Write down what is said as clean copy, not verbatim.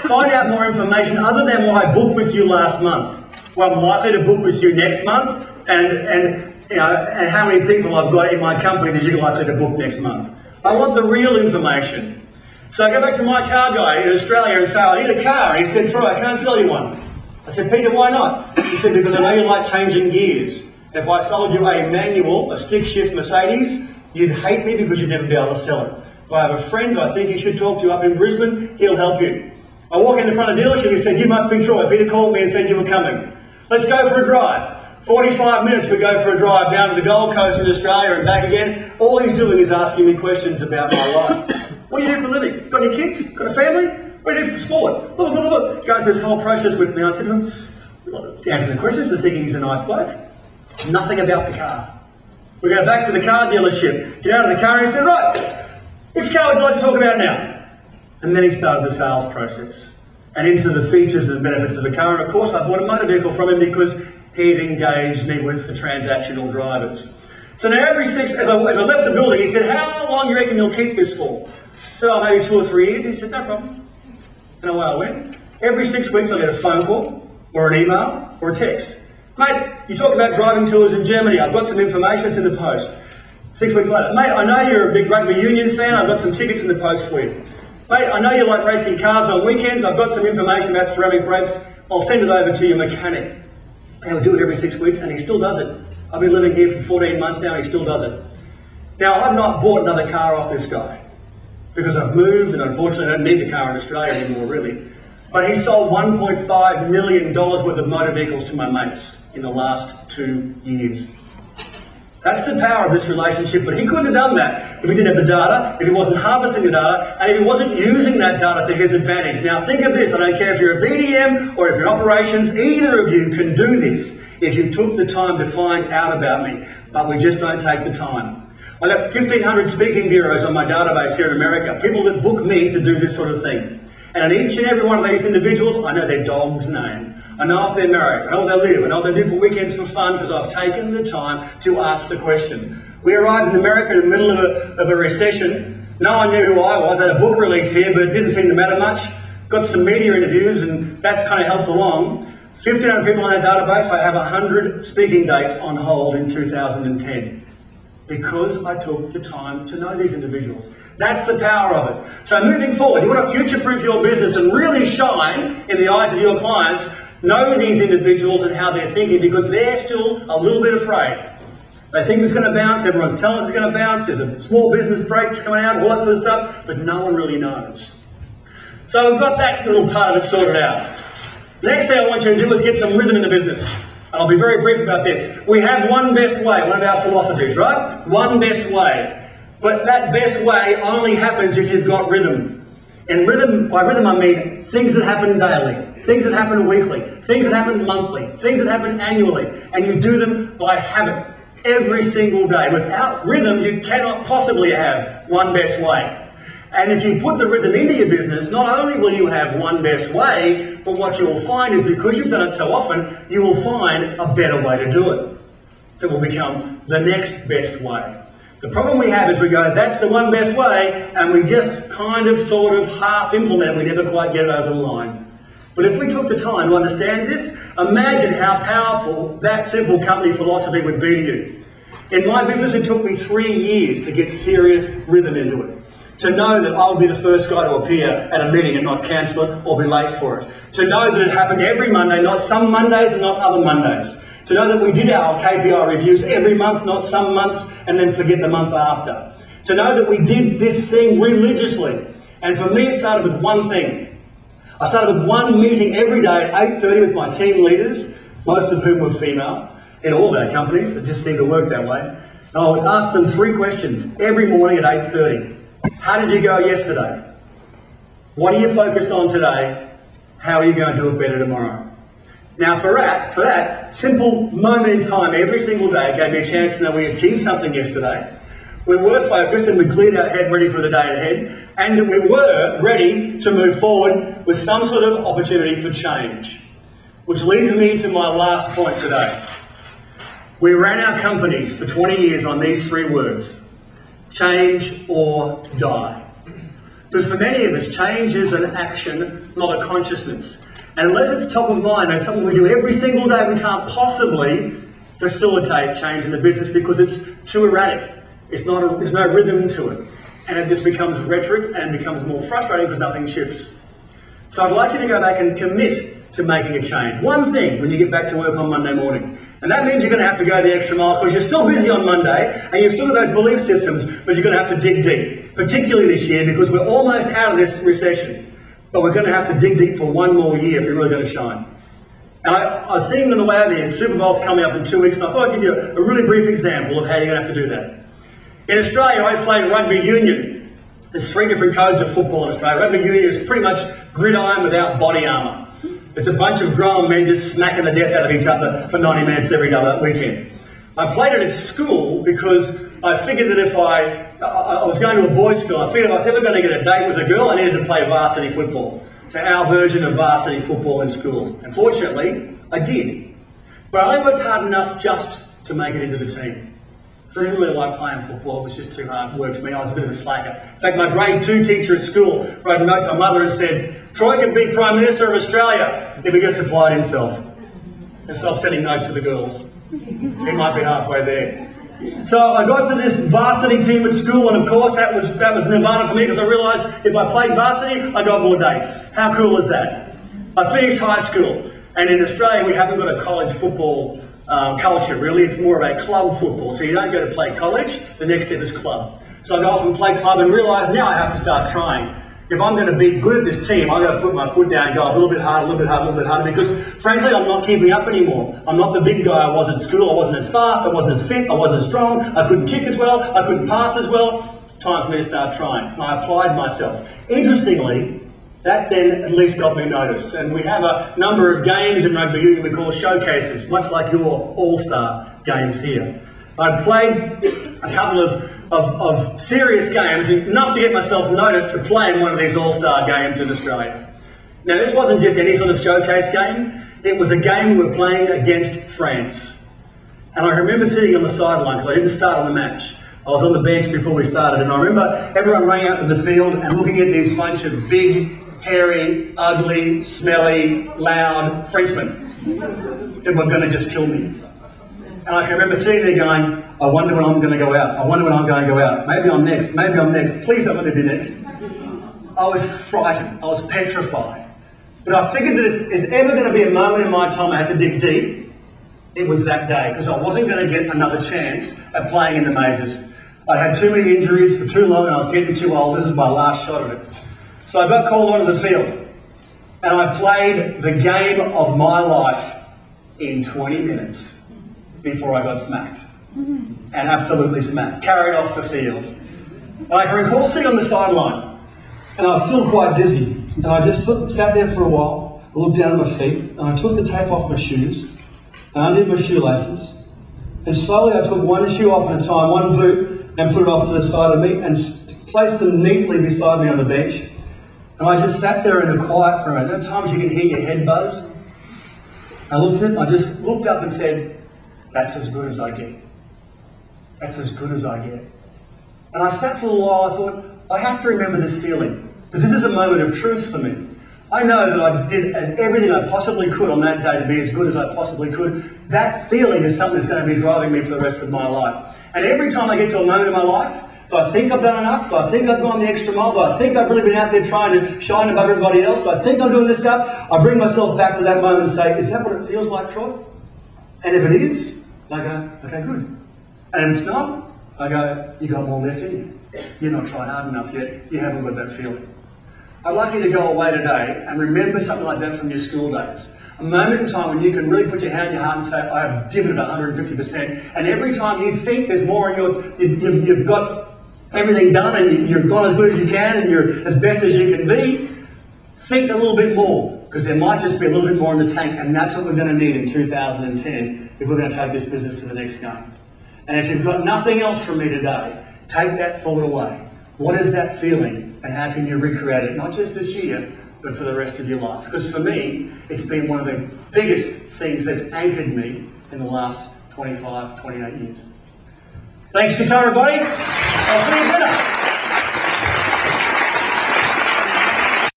Find out more information other than what I booked with you last month. What I'm likely to book with you next month, and how many people I've got in my company that you're likely to book next month. I want the real information. So I go back to my car guy in Australia and say, I need a car. And he said, Troy, I can't sell you one. I said, Peter, why not? He said, because I know you like changing gears. If I sold you a manual, a stick shift Mercedes, you'd hate me because you'd never be able to sell it. But I have a friend I think you should talk to up in Brisbane, he'll help you. I walk in the front of the dealership, he said, you must be Troy. Peter called me and said you were coming. Let's go for a drive. 45 minutes we go for a drive down to the Gold Coast in Australia and back again. All he's doing is asking me questions about my life. What do you do for a living? Got any kids? Got a family? What do you do for sport? Blah, blah, blah, blah. Going through this whole process with me. I said to him, answering the questions, just thinking he's a nice bloke. Nothing about the car. We go back to the car dealership, get out of the car and he said, right, which car would you like to talk about now? And then he started the sales process and into the features and benefits of the car. And of course, I bought a motor vehicle from him because he'd engaged me with the transactional drivers. So now as I left the building, he said, how long do you reckon you'll keep this for? So maybe 2 or 3 years. He said, no problem. And away I went. Every 6 weeks I get a phone call or an email or a text. Mate, you talk about driving tours in Germany. I've got some information, it's in the post. 6 weeks later, mate, I know you're a big rugby union fan. I've got some tickets in the post for you. Mate, I know you like racing cars on weekends. I've got some information about ceramic brakes. I'll send it over to your mechanic. He'll do it every 6 weeks and he still does it. I've been living here for 14 months now and he still does it. Now, I've not bought another car off this guy because I've moved and unfortunately I don't need the car in Australia anymore, really. But he sold $1.5 million worth of motor vehicles to my mates in the last 2 years. That's the power of this relationship, but he couldn't have done that if he didn't have the data, if he wasn't harvesting the data, and if he wasn't using that data to his advantage. Now think of this, I don't care if you're a BDM or if you're in operations, either of you can do this if you took the time to find out about me, but we just don't take the time. I've got 1,500 speaking bureaus on my database here in America, people that book me to do this sort of thing. And in each and every one of these individuals, I know their dog's name. I know if they're married, I know what they live, I know what they do for weekends for fun because I've taken the time to ask the question. We arrived in America in the middle of a recession. No one knew who I was. I had a book release here, but it didn't seem to matter much. Got some media interviews and that's kind of helped along. 1,500 people in that database. I have 100 speaking dates on hold in 2010 because I took the time to know these individuals. That's the power of it. So moving forward, you want to future-proof your business and really shine in the eyes of your clients. Know these individuals and how they're thinking because they're still a little bit afraid. They think it's going to bounce, everyone's telling us it's going to bounce, there's a small business break coming out, all that sort of stuff, but no one really knows. So we've got that little part of it sorted out. Next thing I want you to do is get some rhythm in the business. And I'll be very brief about this. We have one best way, one of our philosophies, right? One best way. But that best way only happens if you've got rhythm. And rhythm, by rhythm I mean things that happen daily, things that happen weekly, things that happen monthly, things that happen annually, and you do them by habit every single day. Without rhythm, you cannot possibly have one best way. And if you put the rhythm into your business, not only will you have one best way, but what you will find is because you've done it so often, you will find a better way to do it. That will become the next best way. The problem we have is we go, that's the one best way, and we just kind of sort of half implement it, we never quite get it over the line. But if we took the time to understand this, imagine how powerful that simple company philosophy would be to you. In my business, it took me 3 years to get serious rhythm into it. To know that I would be the first guy to appear at a meeting and not cancel it or be late for it. To know that it happened every Monday, not some Mondays and not other Mondays. To know that we did our KPI reviews every month, not some months, and then forget the month after. To know that we did this thing religiously. And for me, it started with one thing. I started with one meeting every day at 8:30 with my team leaders, most of whom were female, in all of our companies. It just seemed to work that way. And I would ask them 3 questions every morning at 8:30. How did you go yesterday? What are you focused on today? How are you going to do it better tomorrow? Now for that simple moment in time every single day gave me a chance to know we achieved something yesterday, we were focused and we cleared our head ready for the day ahead, and that we were ready to move forward with some sort of opportunity for change. Which leads me to my last point today. We ran our companies for 20 years on these 3 words: change or die. Because for many of us, change is an action, not a consciousness. And unless it's top of mind and something we do every single day, we can't possibly facilitate change in the business because it's too erratic. There's no rhythm to it. And it just becomes rhetoric and becomes more frustrating because nothing shifts. So I'd like you to go back and commit to making a change. One thing when you get back to work on Monday morning. And that means you're going to have to go the extra mile because you're still busy on Monday and you've still got those belief systems, but you're going to have to dig deep. Particularly this year because we're almost out of this recession. But we're going to have to dig deep for one more year if you're really going to shine. And I was thinking on the way over here, Super Bowl's coming up in 2 weeks, and I thought I'd give you a really brief example of how you're going to have to do that. In Australia, I played rugby union. There's 3 different codes of football in Australia. Rugby union is pretty much gridiron without body armour. It's a bunch of grown men just smacking the death out of each other for 90 minutes every other weekend. I played it at school because I figured that if I was going to a boys' school, I figured if I was ever going to get a date with a girl, I needed to play varsity football. So our version of varsity football in school. And fortunately, I did. But I only worked hard enough just to make it into the team. So I didn't really like playing football, it was just too hard work for me. I was a bit of a slacker. In fact, my grade 2 teacher at school wrote a note to my mother and said, Troy could be Prime Minister of Australia if he just applied himself. And stop sending notes to the girls. He might be halfway there. So I got to this varsity team at school, and of course that was nirvana for me because I realised if I played varsity, I got more dates. How cool is that? I finished high school, and in Australia we haven't got a college football culture really. It's more of a club football. So you don't go to play college, the next step is club. So I go off and play club and realise now I have to start trying. If I'm going to be good at this team, I've got to put my foot down and go a little bit harder, a little bit harder, a little bit harder, because frankly, I'm not keeping up anymore. I'm not the big guy I was at school. I wasn't as fast, I wasn't as fit, I wasn't as strong, I couldn't kick as well, I couldn't pass as well. Time for me to start trying. And I applied myself. Interestingly, that then at least got me noticed. And we have a number of games in rugby union we call showcases, much like your all-star games here. I played a couple of serious games, enough to get myself noticed to play in one of these all-star games in Australia. Now this wasn't just any sort of showcase game, it was a game we were playing against France. And I remember sitting on the sideline, because I didn't start on the match. I was on the bench before we started, and I remember everyone running out to the field and looking at these bunch of big, hairy, ugly, smelly, loud Frenchmen that were going to just kill me. And I can remember sitting there going, I wonder when I'm going to go out. I wonder when I'm going to go out. Maybe I'm next. Maybe I'm next. Please don't let me be next. I was frightened. I was petrified. But I figured that if there's ever going to be a moment in my time I had to dig deep, it was that day, because I wasn't going to get another chance at playing in the majors. I had too many injuries for too long and I was getting too old. This was my last shot at it. So I got called onto the field and I played the game of my life in 20 minutes before I got smacked. And absolutely smacked. Carried off the field. And I can recall sitting on the sideline and I was still quite dizzy. And I just sat there for a while. I looked down at my feet and I took the tape off my shoes and I undid my shoelaces. And slowly I took one shoe off at a time, one boot, and put it off to the side of me and placed them neatly beside me on the bench. And I just sat there in the quiet for a minute. At times you can hear your head buzz. I looked at it, I just looked up and said, that's as good as I get. That's as good as I get. And I sat for a while, I thought, I have to remember this feeling, because this is a moment of truth for me. I know that I did everything I possibly could on that day to be as good as I possibly could. That feeling is something that's going to be driving me for the rest of my life. And every time I get to a moment in my life, if I think I've done enough, if I think I've gone the extra mile, if I think I've really been out there trying to shine above everybody else, if I think I'm doing this stuff, I bring myself back to that moment and say, is that what it feels like, Troy? And if it is, I go, okay, good. And if it's not, I go, you got more left in you. You're not trying hard enough yet. You haven't got that feeling. I'd like you to go away today and remember something like that from your school days. A moment in time when you can really put your hand in your heart and say, I have given it 150%. And every time you think there's more in your, you've got everything done and you've gone as good as you can and you're as best as you can be, think a little bit more, because there might just be a little bit more in the tank, and that's what we're going to need in 2010 if we're going to take this business to the next game. And if you've got nothing else from me today, take that thought away. What is that feeling, and how can you recreate it, not just this year, but for the rest of your life? Because for me, it's been one of the biggest things that's anchored me in the last 25, 28 years. Thanks for your time, everybody. I'll see you later.